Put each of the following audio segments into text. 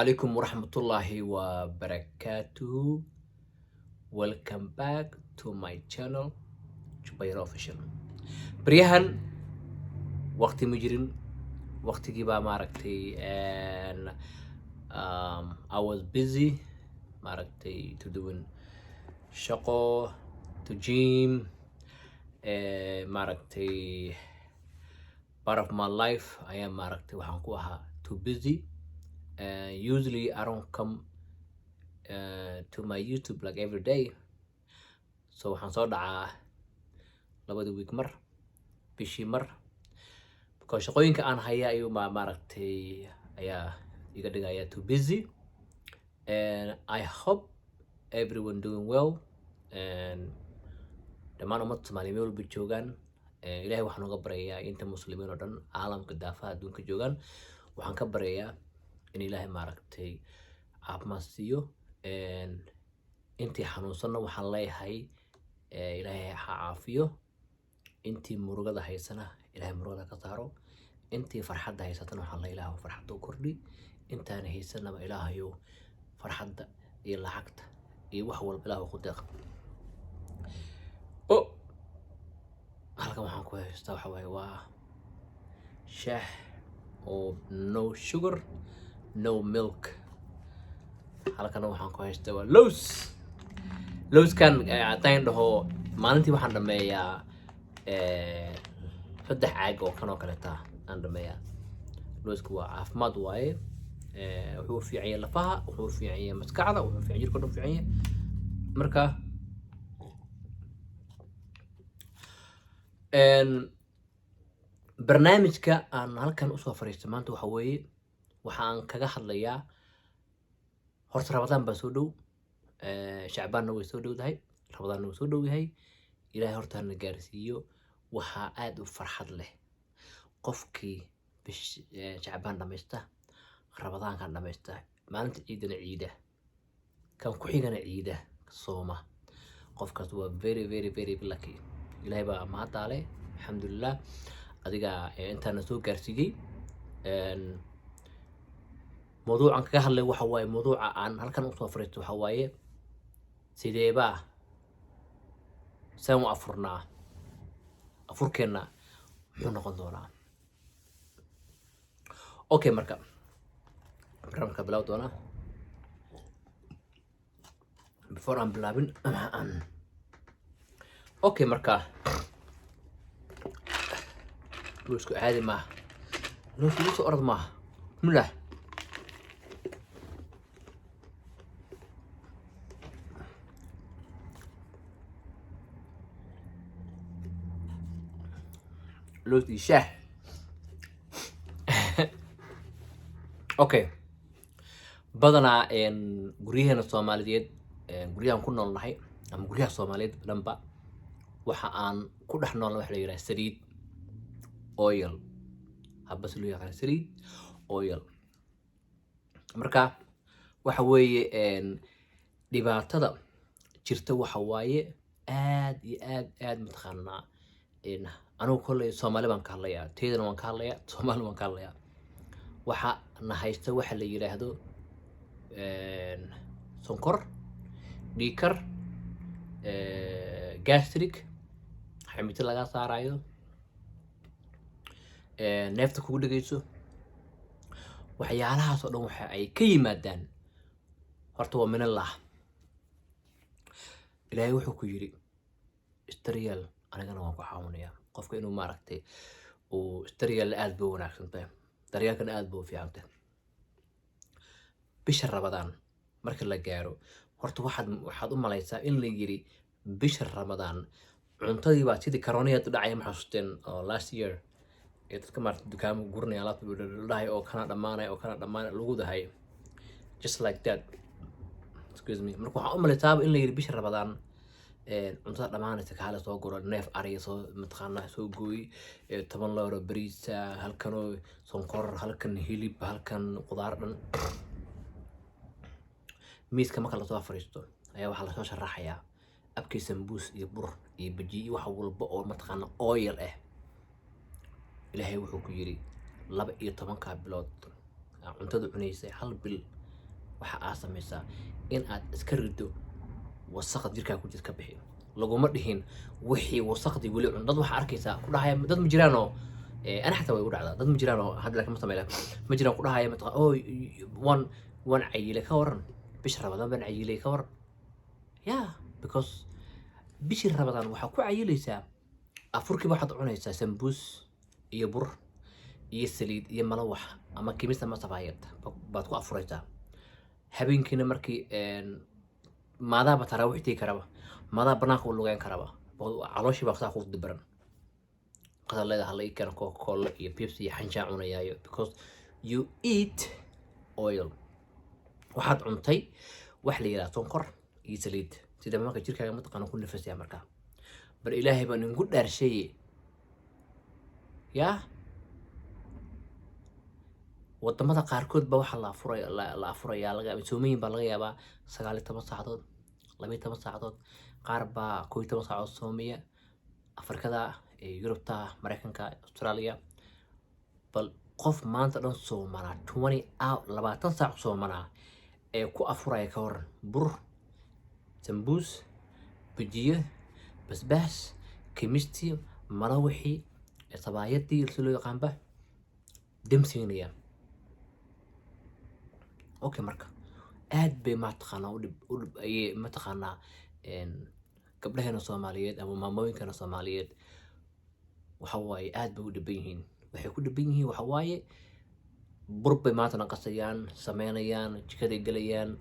عليكم ورحمة الله وبركاته. Welcome back to my channel Jubair Official. بريهن وقتي مجرين وقتي جيبا ماركتي and I was busy ماركتي to doing شقو to gym ماركتي part of my life I am ماركتي waxaan ku ahaa too busy. Usually I don't come to my YouTube like every day, so waxaan soo dhacaa labadii week mar bishii mar because shaqooyinka aan haya ayuu maaragtay ayaa iga dhigaya too busy, and I hope everyone doing well and dhammaan ummadda Soomaaliyeed meel walba joogaan. Ilaahay waxaan uga baryayaa inta muslimiin oo dhan caalamka daafaha adduunka joogaan waxaan ka baryayaa in ilaahay maaragtay caafimaad siiyo, intii xanuunsanna waxaan leeyahay ilaahay ha caafiyo, intii murugada haysana ilaahay murugada ka saaro, intii farxadda haysatana waxaan leeyahay ilaahay farxadda u kordhi, intaan haysanaba ilaahayow farxadda iyo lacagta iyo wax walba ilaahay ku deeq. halkan waxaan ku haystaa waxa waaye waa shaah oo no sugar no milk. halkana waxaan ku haystaa waa lowskan haddaan dhaho maalintii waxaan dhameeyaa 3 caag oo kan oo kaleeta aan dhameeyaa. lowsku waa caafimaad waaye, wuxuu fiican yahay lafaha, wuxuu fiican yahay maskaxda, wuxuu fiican jirka dhan fiican yahay. marka barnaamijka aan halkan usoo fariistay maanta waxa weeye waxaan kaga hadlayaa horta Ramadaan baa soo dhow, Shacbaanna way soo dhowdahay, Ramadaanna wuu soo dhow yahay. ilaahay horta na gaarsiiyo. waxaa aad u farxad leh qofkii Shacbaan dhamaysta, Ramadaankan dhamaysta, maalinta ciidana ciida, kan ku xigana ciida sooma. qofkaas waa very lucky. ilaahay baa mahadale, alxamdulilah. adiga intaana soo gaarsiiyey. موضوع عن كهله وحواي موضوع عن هل كان أصلا فريت وحواي سيدي با سامو أفركنا حنا قدونا. أوكي مركب برامج بلاو دونا before I'm بلابن. أوكي مركب لوسكو عادي ما لوسكو أرض ما مله. لوتي شاه. اوكي بدنا ان غريهنا الصوماليين غريهان ku noolnahay ama guryaha Soomaaliyeed dhanba waxa aan ku dhex noolnahay waxa la yiraahdaa saliid oil, habas loo yaqaan saliid oil. marka waxa weeye dhibaatada jirta waxa waaye aad iyo aad mataqaanaa anigu kolley Soomaali baan ka hadlayaa, teedana waan ka hadlayaa, Soomaali waan ka hadlayaa. waxa na haysta waxa la yiraahdo sonkor, dhiikar, gastric, xamita laga saarayo, neefta kugu dhageyso. waxyaalahaas oo dhan waxa ay ka yimaadaan horta waa min Allah. ilaahay wuxuu ku yiri istaryal anigana waan ku caawinayaa qofka inuu maaragtay uu istaryal aad buu wanaagsan tahay, daryaalkan aad buu fiican tahay. bisha Ramadaan marka la gaaro horta waxaad u malaysaa in la yiri bisha Ramadaan cuntadii baa sidii karooniyad u dhacay. ma xasuusteen last year ee dadka maaragtay dukaamo gurnay alaabta dhahay oo kana dhamaanay lagu dahay just like that. excuse me. marka waxaan u malaysaa in la yiri bisha Ramadaan cuntada dhamaanaysa kaala soo guro neef ariga soo mataqaanaa soo gooy 10 loor bariis, halkan sonkor, halkan hilib, halkan qudaar dhan. miiska marka la soo fariisto ayaa waxa la soo sharaxayaa abkii sambuus iyo bur iyo baji iyo wax walba oo mataqaanaa oil ah. ilaahay wuxuu ku yiri 12 bilood cuntada cunaysay hal bil waxa aad samaysaa in aad iska rido wasaqda jirkaa ku jirta ka bixi. laguma dhihin wixii wasaqdii weli cun. dad waxaa arkaysaa ku dhahaya dad ma jiraanoo ana xataa way u dhacdaa dad ma jiraanoo hadda laakiin ma samayla ma jiraan ku dhahaya mataqaa waan cayilay ka waran bish Ramadaan baan cayilay ka waran because bishii Ramadaan waxaa ku cayilaysaa afurkii waxaad cunaysaa sambuus iyo bur iyo saliid iyo malawax ama kimista ama sabaayad baad ku afuraysaa. habeenkiina markii maadaaba taraawiixtii karaba maadaa banaanka u lugeyn karaba calooshii baa ku dibaran qadar leedahay la keeno Coca-Cola iyo Pepsi iyo xanjaa cunayaayo because you eat oil. waxaad cuntay wax la yiraahdo sonkor iyo saliid sida marka jirkaaga mataqaana ku nafasaya markaa bar ilaahay baan ugu dhaarshay wadamada qaarkood ba waxa la afurayaa laga soomayin baa laga yaabaa 19 saacadood 12 saacadood qaar baa 11 saacadood soomiya Afrikada Yurubta Mareykanka Australia bal qof maanta dhan soomana 20 saac soomana ee ku afuraya ka waran bur sambuus bijiye basbaas kimisti malawaxi sabaayadii loo yaqaanba damsiinaya okay marka aad bay ma taqaana u dhib ay ma taqaana gabdhaheena Soomaaliyeed ama maamooyinka Soomaaliyeed waxa waaye aad bay u dhiban yihiin waxay ku dhiban yihiin waxa waaye bur bay maanta naqasayaan sameynayaan jikada galayaan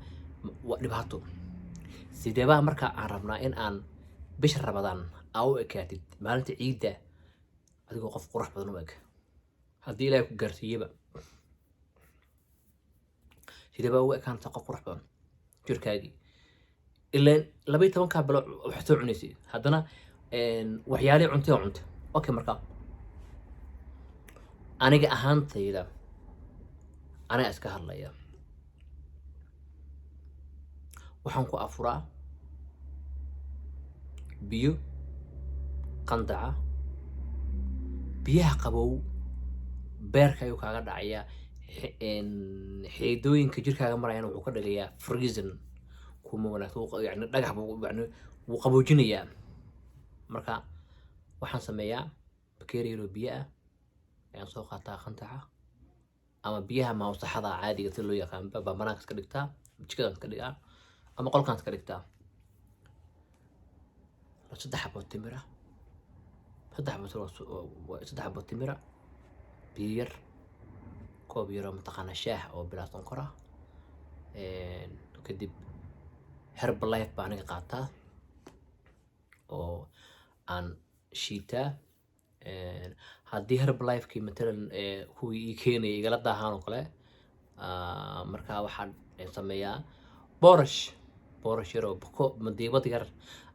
waa dhibaato sideeba marka aan rabnaa in aan bish Ramadaan au ekaatid maalinta ciida adigoo qof qurux badan u eg haddii Ilaahay ku gaarsiiyaba sideeba u ekaanta qof qurux badan jirkaagii ileen 12 bilo wax soo cunaysay haddana waxyaalo cunto okay marka aniga ahaantayda aniga iska hadlaya waxaan ku afuraa biyo qandaca biyaha qabow beerka ayuu kaaga dhacaya xiidooyinka jirkaaga marayana wuxuu ka dhigayaa freezing kuma wanaagsan yani dhagax buu qaboojinayaa marka waxaan sameeyaa bakeeri yaro biyo ah ayaan soo qaataa qandaca ama biyaha mawsaxada caadiga si loo yaqaan baa banaanka iska dhigtaa jikada iska dhigaa ama qolkaan iska dhigtaa 3 xabo timir ah 3 xabo timir ah biyo yar koob yar oo mataqaana shaah oo bilaa sonkor ah kadib Herbalife baan aniga qaataa oo aan shiitaa haddii Herbalife-kii matalan kuwii ii keenayay igala daahaan oo kale markaa waxaan sameeyaa boorash yar oo madiibad yar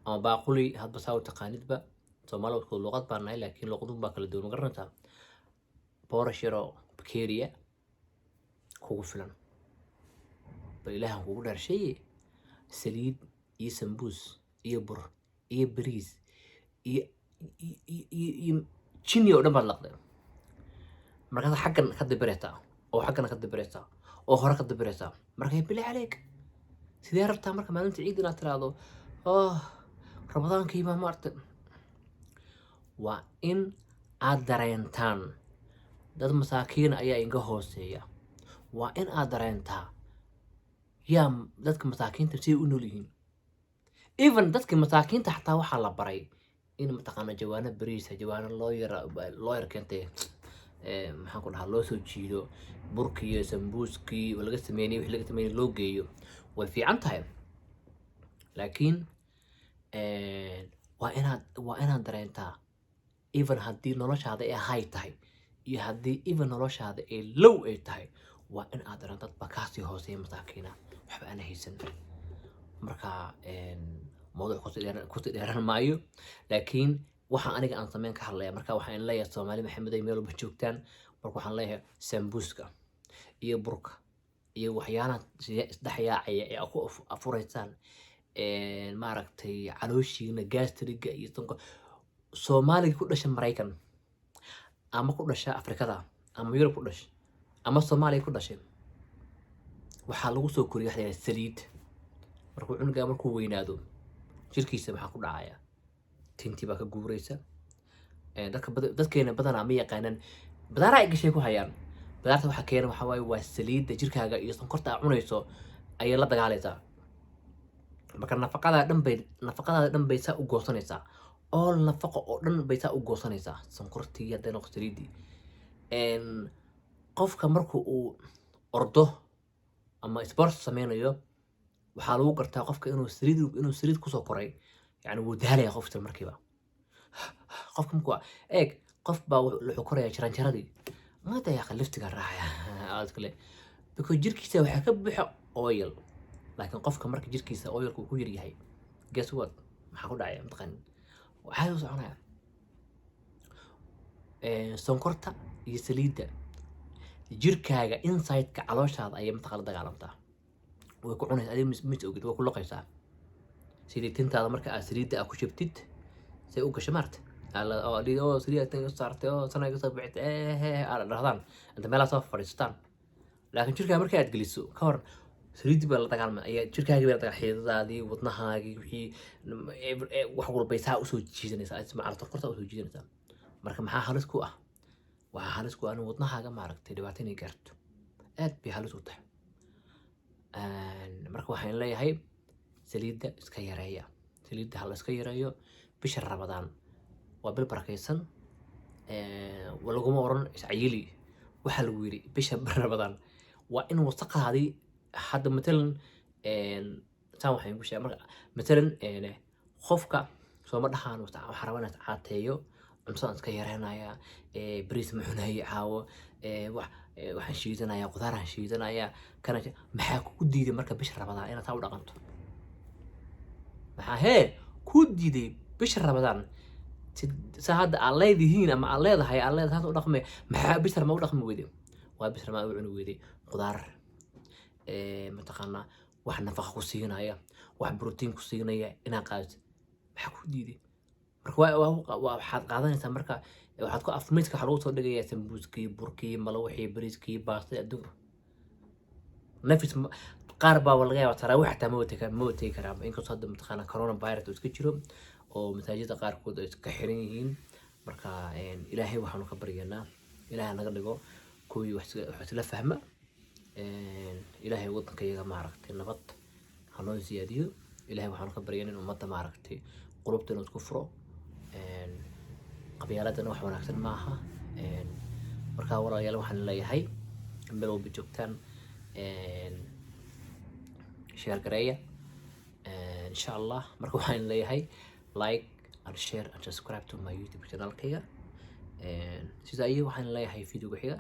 ama baaquli hadba saa u taqaanidba Soomaalidu luqad baan nahay laakiin luqadun baa kala duwan ma garanaysaa boorash yar oo bakeeriya kugu filan bal Ilaahan kugu dhaarshay saliid iyo sambuus iyo bur iyo bariis iyo jini oo dhan baad laqday markaad xaggan ka dibiraysaa oo xaggan ka dibiraysaa oo hore ka dibiraysaa markay bilaa caleeg sidee rabtaa marka maalinta ciid inaad tiraahdo Ramadaankii ma maartay waa in aad dareentaan dad masaakiin ayaa inga hooseeya waa in aad dareentaa yaa dadka masaakiinta si u nool yihiin even dadka masaakiinta xataa waxaa la baray in mataqaana jawaano bariisa jawaano loo yar keentay maxaan ku dhahaa loo soo jiido burkii iyo sambuuskii oo laga sameeyay wixii laga sameeyay loo geeyo way fiican tahay laakiin waa inaad dareentaa even haddii noloshaada ay high tahay iyo haddii even noloshaada ay low ay tahay waa in aad dareento dad baa kaasii hooseeya masaakiina waxba aan haysan marka موضوع كنت ديران مايو لكن waxaan aniga aan sameyn ka hadlaya marka waxaan leeyahay Soomaali Maxamed ay meel joogtaan marka waxaan leeyahay sambuuska iyo burka iyo waxyaalaha isdhaxyaacaya ee ku afureysaan ma aragtay calooshiina gastriga iyo tanko Soomaaliga ku dhashay Mareykan ama ku dhashay Afrikada ama Yurub ku dhashay ama Soomaaliya ku dhashay waxaa lagu soo koriya waxa la yidhahdaa saliid. markuu cunuga markuu weynaado jirkiisa maxaa ku dhacaya? tintii baa ka guuraysa. dadkeena badanaa ma yaqaanaan badaara ay gashay ku hayaan. badaarta waxa keena waxa waaye waa saliidda jirkaaga iyo sonkorta aad cunayso ayay la dagaalaysaa. marka nafaqadaada dhan bay saa u goosanaysaa. all nafaqo oo dhan bay saa u goosanaysaa, sonkortii hadday noqoto saliiddii. qofka marka uu ordo ama sport sameynayo waxaa lagu gartaa qofka inuu saliid kusoo koray. yani wuu daalaya qofta markiiba. qofka markuu eeg qof baa wuxuu koraya jaranjaradii maanta yaa liftiga raacaya aad kale because jirkiisa waxaa ka buuxa oil. laakiin qofka marka jirkiisa oilku ku yar yahay, guess what maxaa ku dhacaya? mataqaan waxaa u soconaya sonkorta iyo saliidda jirkaaga inside-ka calooshaada ayay mataqaan la dagaalamtaa. way ku cunaysaa adiga mis ogid, way ku loqaysaa. sidii tintaada marka aad saliidda aad ku shubtid say u gasho maarta saliidda tan saartay sanay ka soo bixitay aad dhahdaan inta meelaha soo fadhiistaan. laakiin jirkaaga marka aad geliso ka hor saliiddi baa la dagaalmay ayaa jirkaaga baa la dagaal xididaadii wadnahaagii wixii wax walba saa u soo jiidanaysaa isma sonkorta u soo jiidanaysaa. marka maxaa halis ku ah? waxaa halis ku ah in wadnahaaga maaragtay dhibaato inay gaarto. aad bay halis u tahay. marka waxaan leeyahay saliidda iska yareeya. saliidda ha la iska yareeyo. bisha Ramadaan waa bil barakaysan. laguma oran iscayili. waxaa lagu yiri bisha Ramadaan waa in wasaqaadii hadda matalan saan waxaan ku sheegay marka matalan qofka soo ma dhahaan waxaan rabaa inaad caateeyo cuntada iska yareenaya bariis ma cunayo caawo waxaan shiidanaya qudaaraan shiidanaya kana maxaa ku diiday marka bisha Ramadaan inaad taa u dhaqanto? maxaa ku diiday bisha Ramadaan sa hadda aan leedihiin ama aan leedahay u dhaqmay? maxaa bisha Ramadaan u dhaqmi weyday? waa bisha Ramadaan u cuni weyday qudaar mataqaanaa wax nafaqa ku siinaya, wax borotiin ku siinaya inaa qaadato. maxaa ku diiday? marka waxaad qaadanaysaa marka waxaad ku afmiiska waxa lagu soo dhigayaa sambuuskii, burkii, malawixii, bariiskii, baastada adduun. nafis qaar baa laga yaabaa taraawiix xataa ma wategi karaa inkastoo hadda mataqaanaa coronavirus uu iska jiro oo masaajida qaarkood ay iska xiran yihiin. marka ilaahay waxaanu ka baryaynaa ilaahay naga dhigo kuwii wax isla fahma. ilaahay waddanka iyaga maaragtay nabad ha noo siyaadiyo. ilaahay waxaanu ka baryaynaa in ummadda maaragtay qulubteena isku furo. qabyaaladana wax wanaagsan maaha. marka walaalayaal waxaan leeyahay meel walba joogtaan share gareeya insha Allah. marka waxaan leeyahay like and share and subscribe to my YouTube channel kayga. sida ayay waxaan leeyahay video xiga